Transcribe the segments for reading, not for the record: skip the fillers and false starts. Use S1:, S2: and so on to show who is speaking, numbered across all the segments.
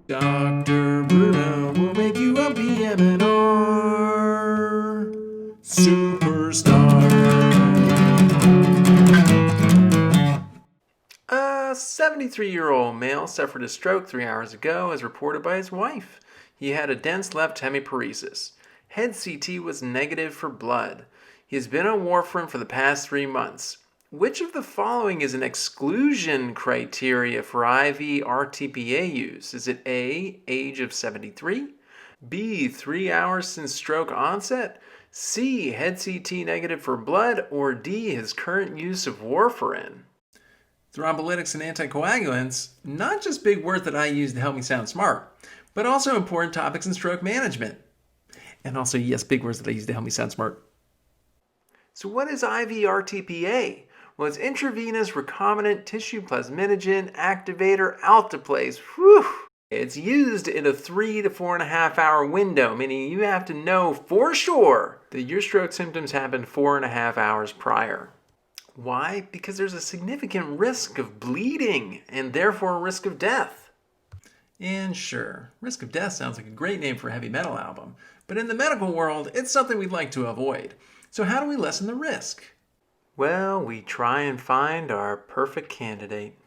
S1: Dr. Bruno will make you a PM&R superstar. A 73-year-old male suffered a stroke 3 hours ago, as reported by his wife. He had a dense left hemiparesis. Head CT was negative for blood. He has been on warfarin for the past 3 months. Which of the following is an exclusion criteria for IV RTPA use? Is it A, age of 73, B, 3 hours since stroke onset, C, head CT negative for blood, or D, his current use of warfarin? Thrombolytics and anticoagulants, not just big words that I use to help me sound smart, but also important topics in stroke management. And also, yes, big words that I use to help me sound smart. So what is IV RTPA? Well, it's intravenous recombinant tissue plasminogen activator alteplase. Whew! It's used in a 3 to 4.5 hour window, meaning you have to know for sure that your stroke symptoms happened 4.5 hours prior. Why? Because there's a significant risk of bleeding and therefore a risk of death. And sure, risk of death sounds like a great name for a heavy metal album, but in the medical world, it's something we'd like to avoid. So how do we lessen the risk? Well, we try and find our perfect candidate.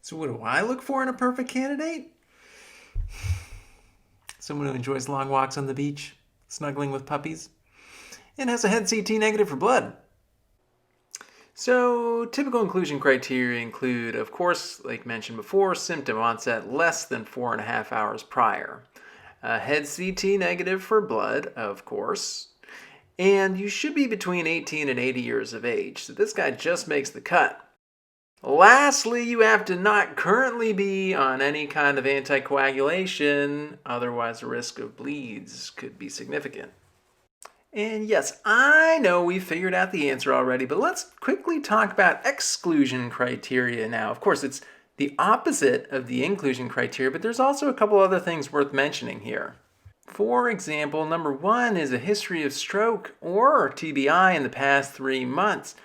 S1: So what do I look for in a perfect candidate? Someone who enjoys long walks on the beach, snuggling with puppies, and has a head CT negative for blood. So typical inclusion criteria include, of course, like mentioned before, symptom onset less than 4.5 hours prior. Head CT negative for blood, of course. And you should be between 18 and 80 years of age. So this guy just makes the cut. Lastly, you have to not currently be on any kind of anticoagulation, otherwise the risk of bleeds could be significant. And yes, I know we figured out the answer already, but let's quickly talk about exclusion criteria now. Of course, it's the opposite of the inclusion criteria, but there's also a couple other things worth mentioning here. For example, number 1 is a history of stroke or TBI in the past 3 months,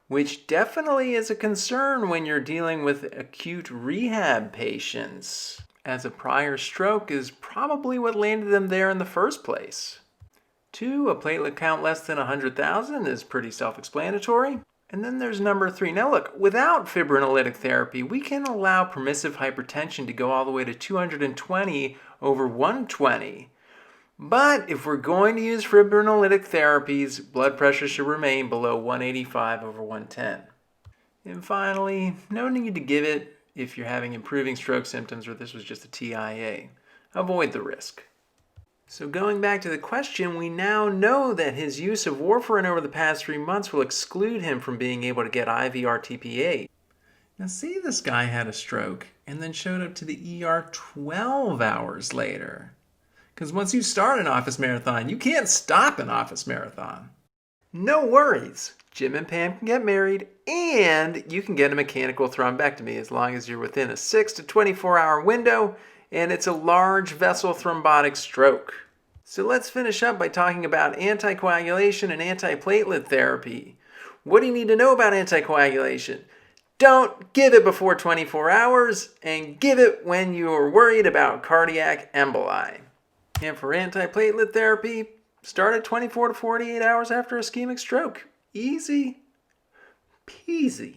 S1: which definitely is a concern when you're dealing with acute rehab patients, as a prior stroke is probably what landed them there in the first place. 2, a platelet count less than 100,000 is pretty self-explanatory. And then there's number 3. Now look, without fibrinolytic therapy, we can allow permissive hypertension to go all the way to 220 over 120. But if we're going to use fibrinolytic therapies, blood pressure should remain below 185 over 110. And finally, no need to give it if you're having improving stroke symptoms or this was just a TIA. Avoid the risk. So going back to the question, we now know that his use of warfarin over the past 3 months will exclude him from being able to get IV RTPA. Now see, this guy had a stroke and then showed up to the ER 12 hours later. Because once you start an office marathon, you can't stop an office marathon. No worries. Jim and Pam can get married and you can get a mechanical thrombectomy as long as you're within a 6 to 24 hour window and it's a large vessel thrombotic stroke. So let's finish up by talking about anticoagulation and antiplatelet therapy. What do you need to know about anticoagulation? Don't give it before 24 hours and give it when you're worried about cardiac emboli. And for antiplatelet therapy, start at 24 to 48 hours after ischemic stroke. Easy peasy.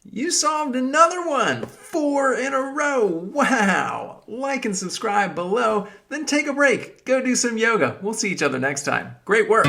S1: You solved another one! 4 in a row! Wow! Like and subscribe below, then take a break. Go do some yoga. We'll see each other next time. Great work!